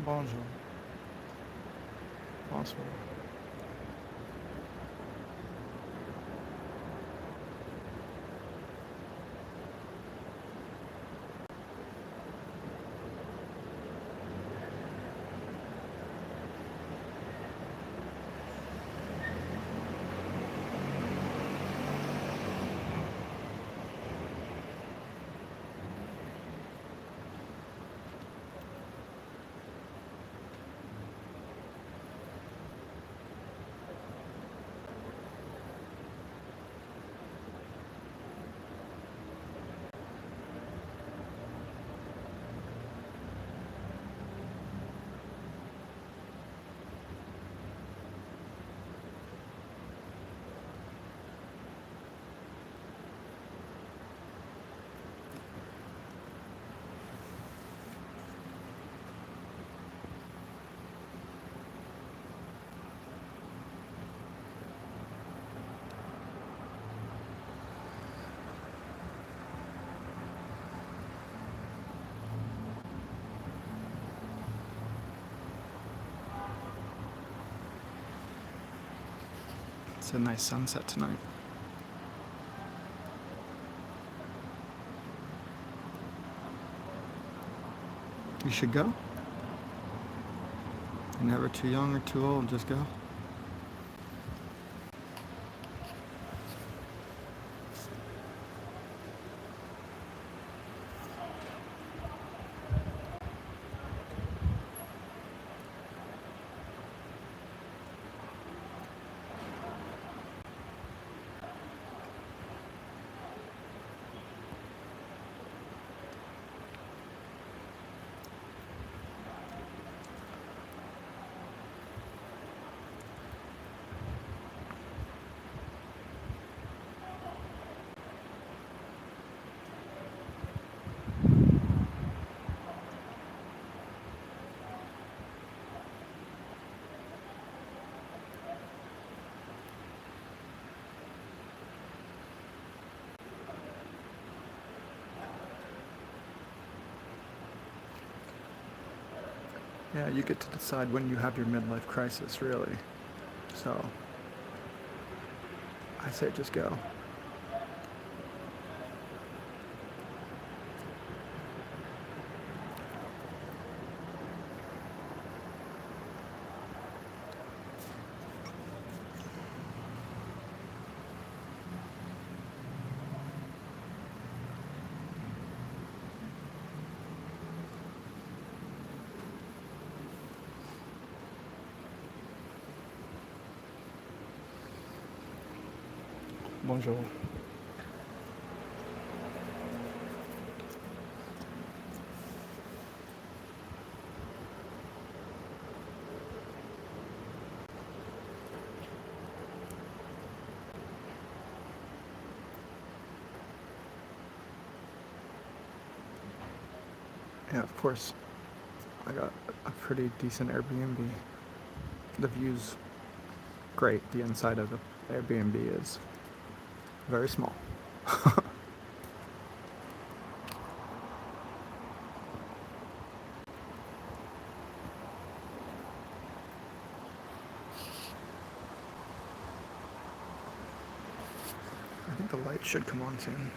Bonjour. Bonsoir. It's a nice sunset tonight. You should go. You're never too young or too old, just go. Yeah, you get to decide when you have your midlife crisis, really. So, I say just go. Bonjour. Yeah, of course, I got a pretty decent Airbnb. The view's great. The inside of the Airbnb is very small. I think the light should come on soon.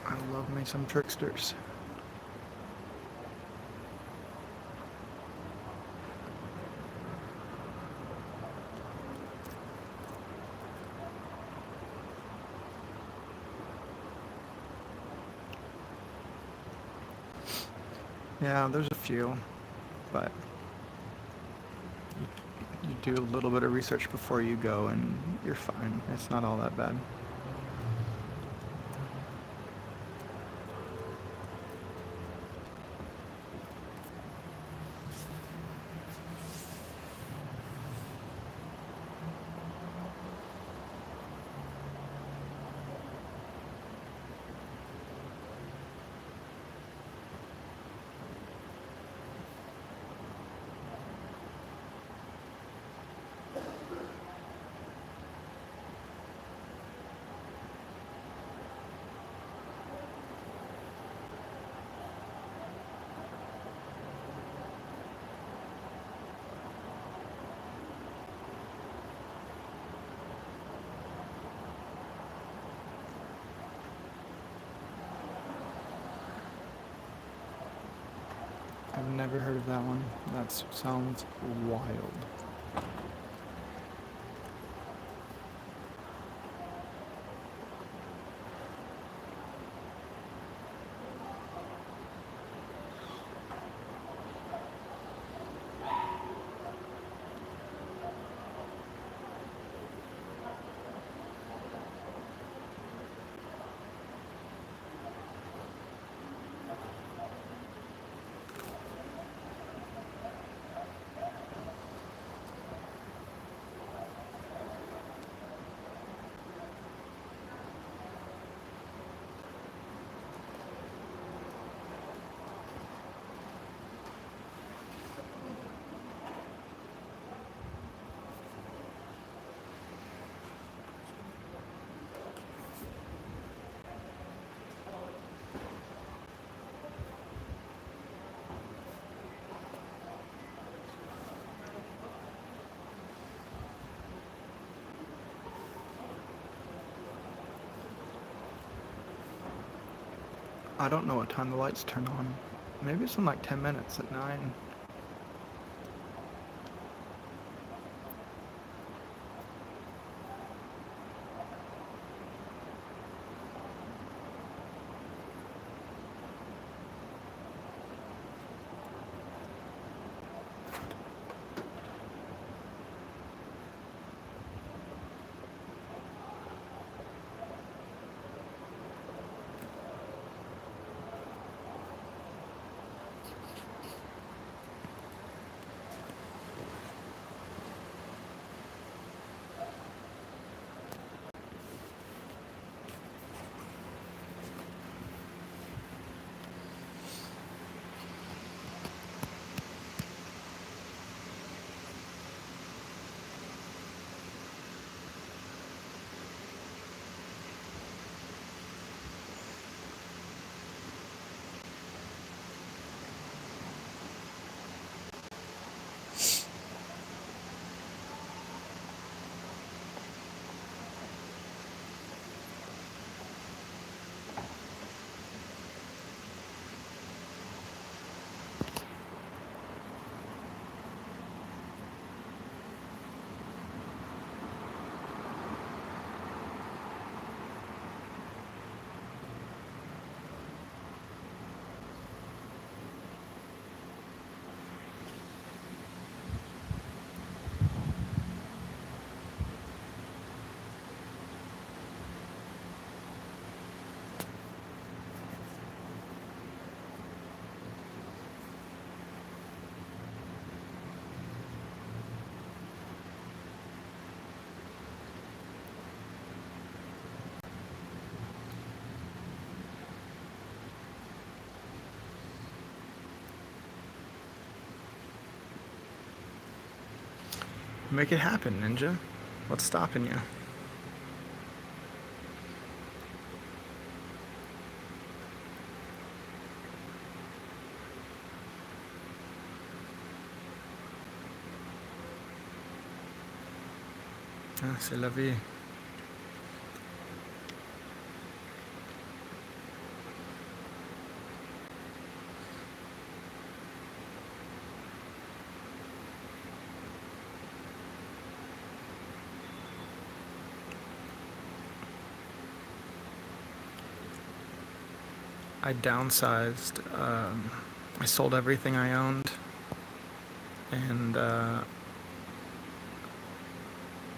I love me some tricksters. Yeah, there's a few, but you do a little bit of research before you go and you're fine. It's not all that bad. I've never heard of that one. That sounds wild. I don't know what time the lights turn on. Maybe it's in like 10 minutes at 9. Make it happen, Ninja. What's stopping you? Ah, c'est la vie. I downsized. I sold everything I owned, and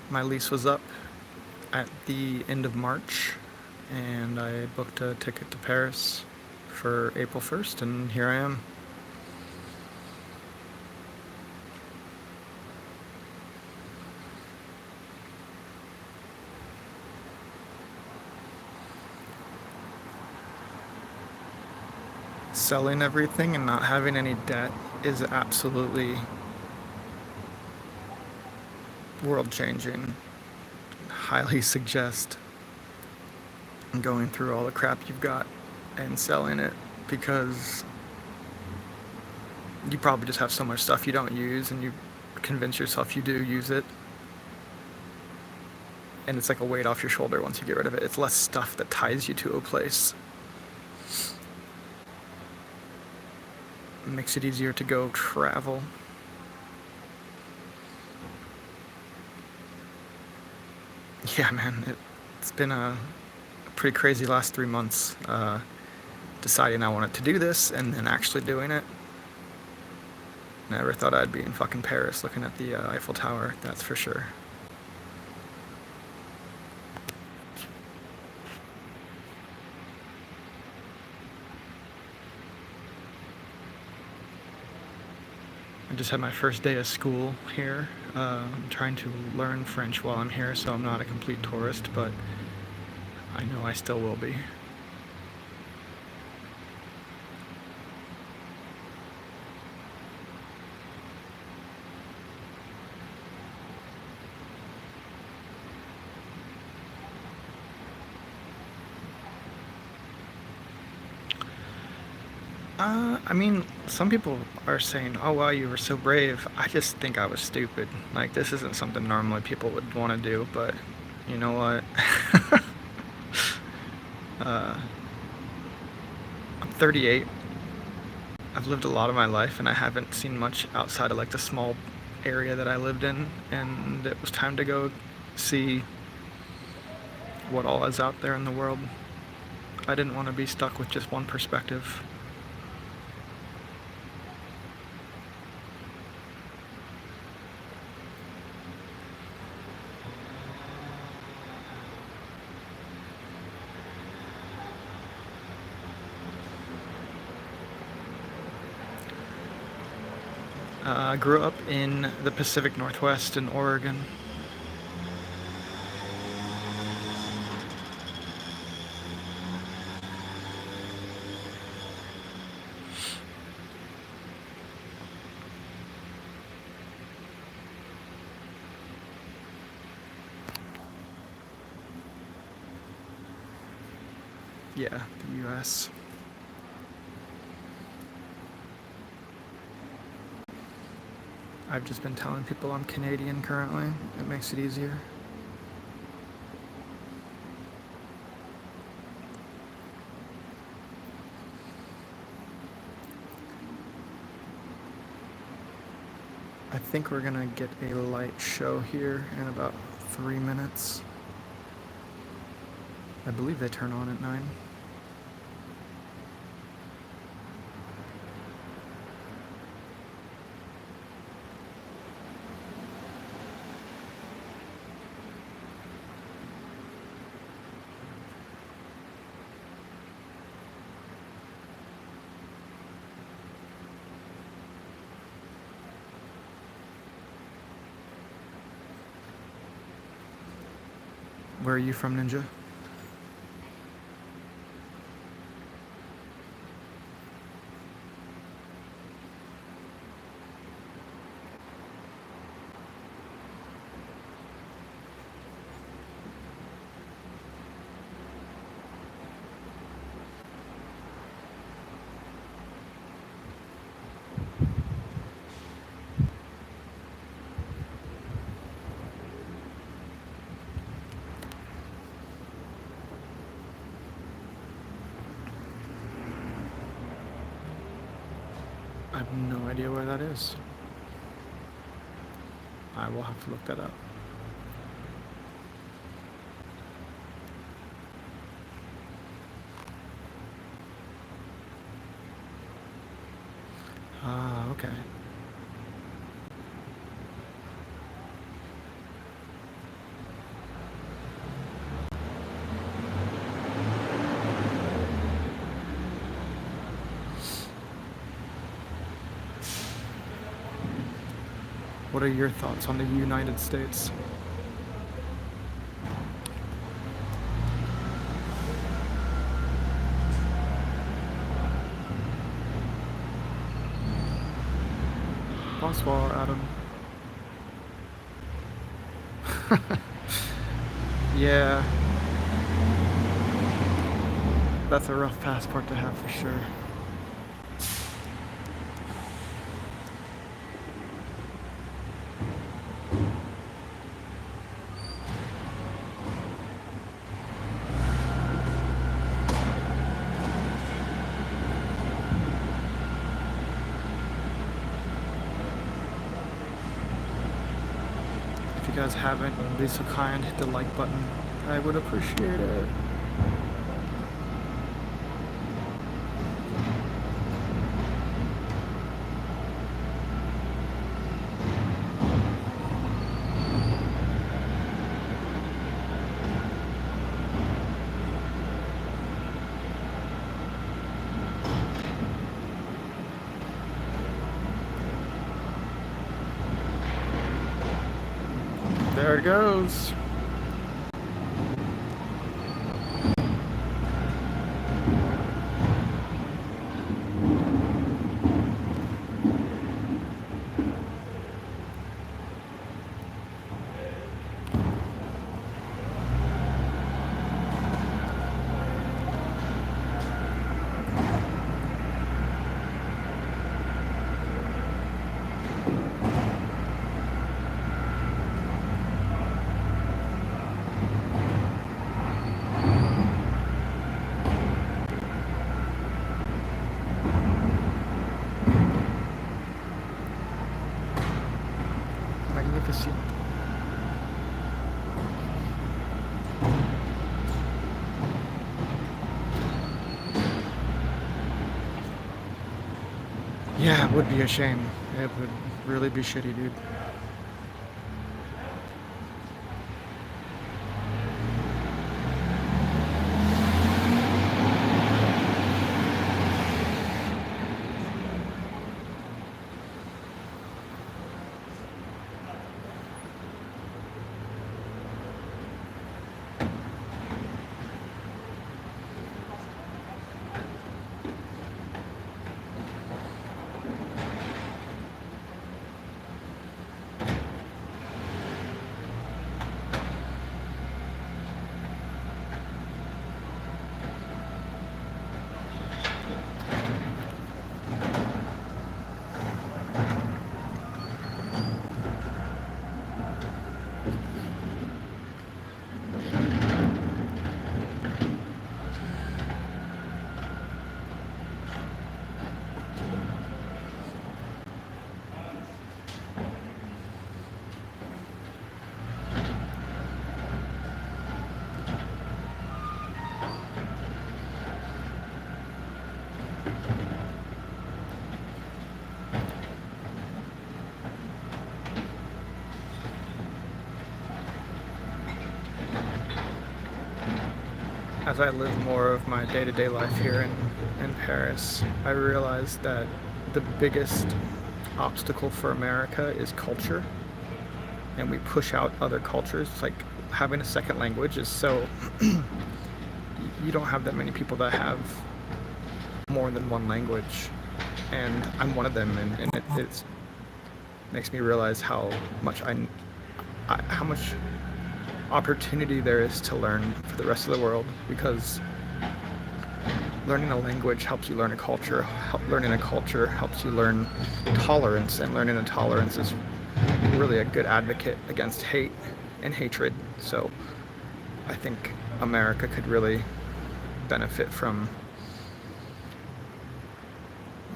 my lease was up at the end of March, and I booked a ticket to Paris for April 1st, and here I am. Selling everything and not having any debt is absolutely world changing. Highly suggest going through all the crap you've got and selling it, because you probably just have so much stuff you don't use and you convince yourself you do use it, and it's like a weight off your shoulder once you get rid of it. It's less stuff that ties you to a place. It makes it easier to go travel. Yeah, man, it's been a pretty crazy last 3 months, deciding I wanted to do this and then actually doing it. Never thought I'd be in fucking Paris looking at the Eiffel Tower, that's for sure. I just had my first day of school here. I'm trying to learn French while I'm here, so I'm not a complete tourist, but I know I still will be. I mean, some people are saying, oh wow, you were so brave. I just think I was stupid. Like, this isn't something normally people would want to do, but you know what? uh, I'm 38. I've lived a lot of my life, and I haven't seen much outside of like the small area that I lived in, and it was time to go see what all is out there in the world. I didn't want to be stuck with just one perspective. I grew up in the Pacific Northwest in Oregon. Yeah, the US. I've just been telling people I'm Canadian currently. It makes it easier. I think we're gonna get a light show here in about 3 minutes. I believe they turn on at 9. Where are you from, Ninja? have no idea where that is. I will have to look that up. Ah, okay. What are your thoughts on the United States? Bonsoir, Adam. Yeah, that's a rough passport to have for sure. If you guys haven't, be so kind, hit the like button. I would appreciate it. There it goes. Magnificent. Yeah, it would be a shame. It would really be shitty, dude. As I live more of my day-to-day life here in Paris, I realize that the biggest obstacle for America is culture, and we push out other cultures. Like having a second language is so you don't have that many people that have more than one language, and I'm one of them, and it makes me realize how much how much opportunity there is to learn for the rest of the world, because learning a language helps you learn a culture. Learning a culture helps you learn tolerance, and learning a tolerance is really a good advocate against hate and hatred. So I think America could really benefit from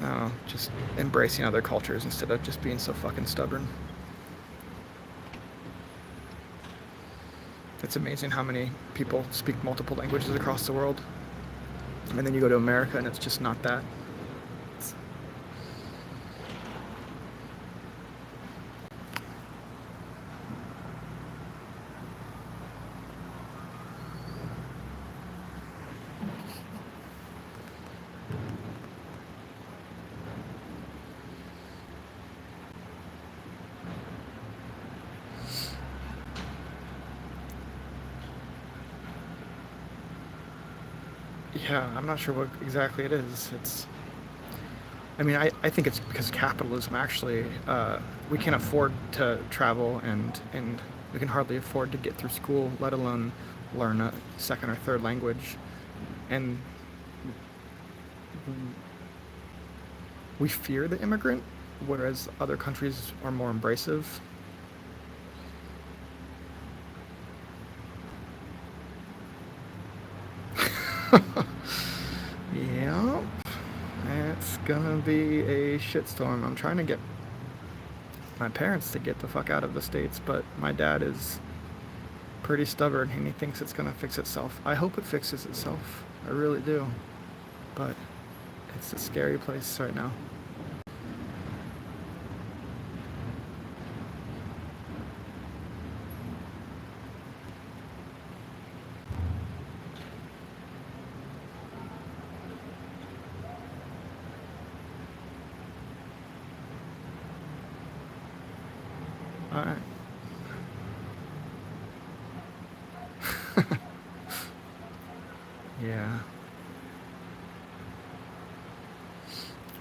I don't know, just embracing other cultures instead of just being so fucking stubborn. It's amazing how many people speak multiple languages across the world. And then you go to America and it's just not that. Yeah, I'm not sure what exactly it is. I mean, I think it's because capitalism actually, we can't afford to travel and we can hardly afford to get through school, let alone learn a second or third language. And we fear the immigrant, whereas other countries are more embracive. Yeah, it's gonna be a shitstorm. I'm trying to get my parents to get the fuck out of the States, but my dad is pretty stubborn and he thinks it's gonna fix itself. I hope it fixes itself. I really do. But it's a scary place right now. Alright. Yeah.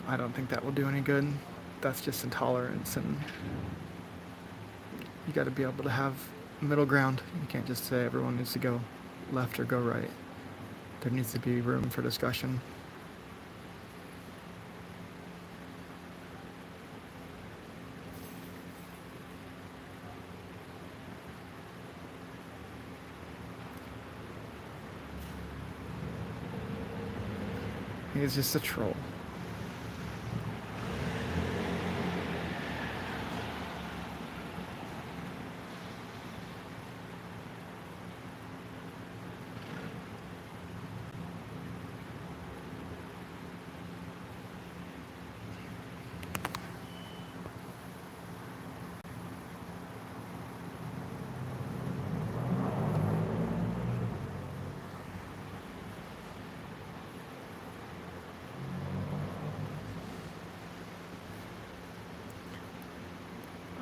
I don't think that will do any good. That's just intolerance, and you gotta be able to have middle ground. You can't just say everyone needs to go left or go right. There needs to be room for discussion. He's just a troll.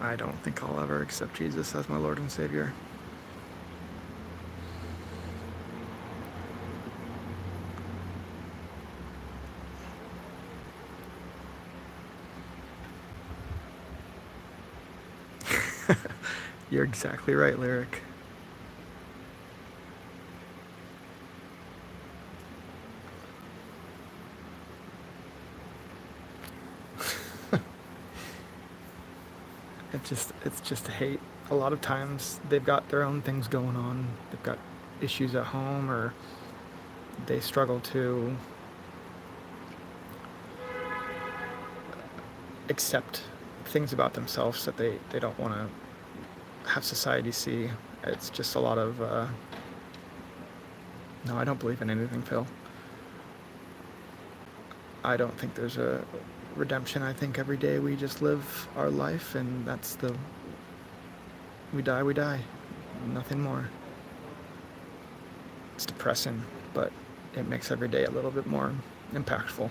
I don't think I'll ever accept Jesus as my Lord and Savior. You're exactly right, Lyric. It's just hate. A lot of times they've got their own things going on. They've got issues at home, or they struggle to accept things about themselves that they don't want to have society see. It's just a lot of no, I don't believe in anything, Phil. I don't think there's a redemption. I think every day we just live our life, and that's the we die, we die. Nothing more. It's depressing, but it makes every day a little bit more impactful.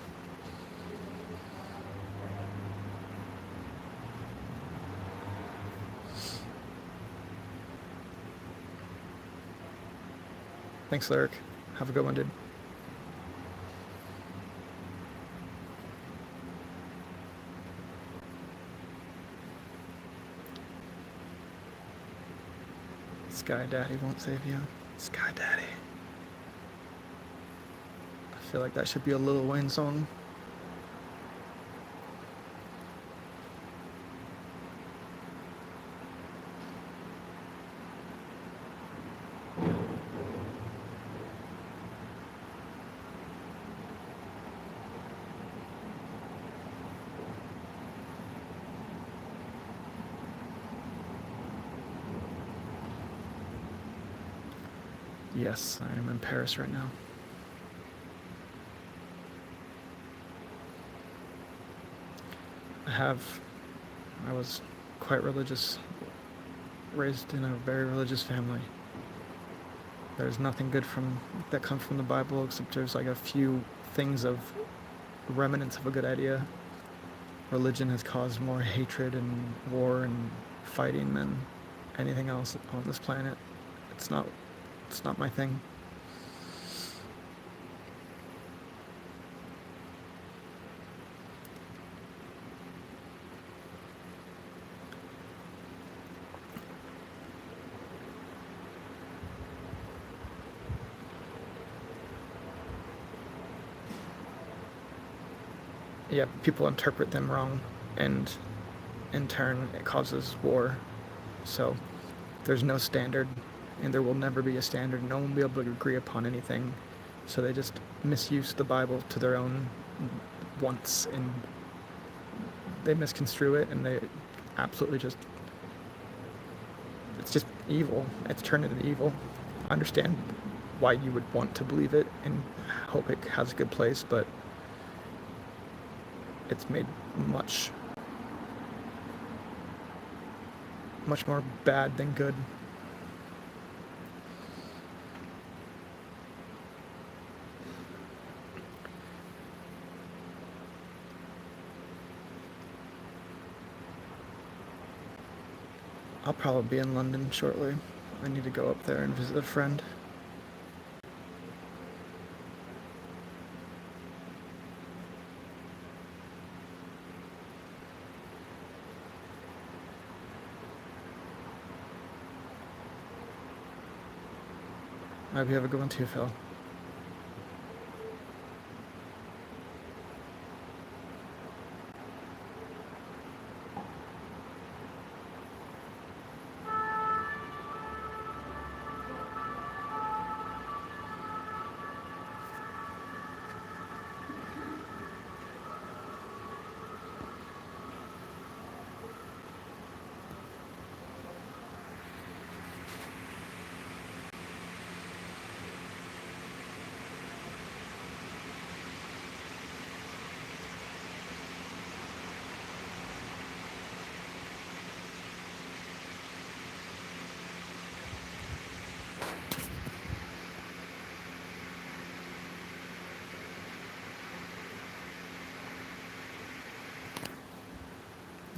Thanks, Lyric. Have a good one, dude. Sky Daddy won't save you. Sky Daddy. I feel like that should be a Lil Wayne song. Yes, I am in Paris right now. I was quite religious, raised in a very religious family. There's nothing good that comes from the Bible except there's like a few things of remnants of a good idea. Religion has caused more hatred and war and fighting than anything else on this planet. It's not it's not my thing. Yeah, people interpret them wrong, and in turn it causes war. So there's no standard, and there will never be a standard. No one will be able to agree upon anything. So they just misuse the Bible to their own wants, and they misconstrue it, and they absolutely just, it's just evil. It's turned into evil. I understand why you would want to believe it and hope it has a good place, but it's made much more bad than good. I'll probably be in London shortly. I need to go up there and visit a friend. I hope you have a good one too, Phil.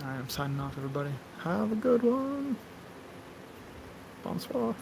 Alright, I'm signing off, everybody. Have a good one. Bonsoir.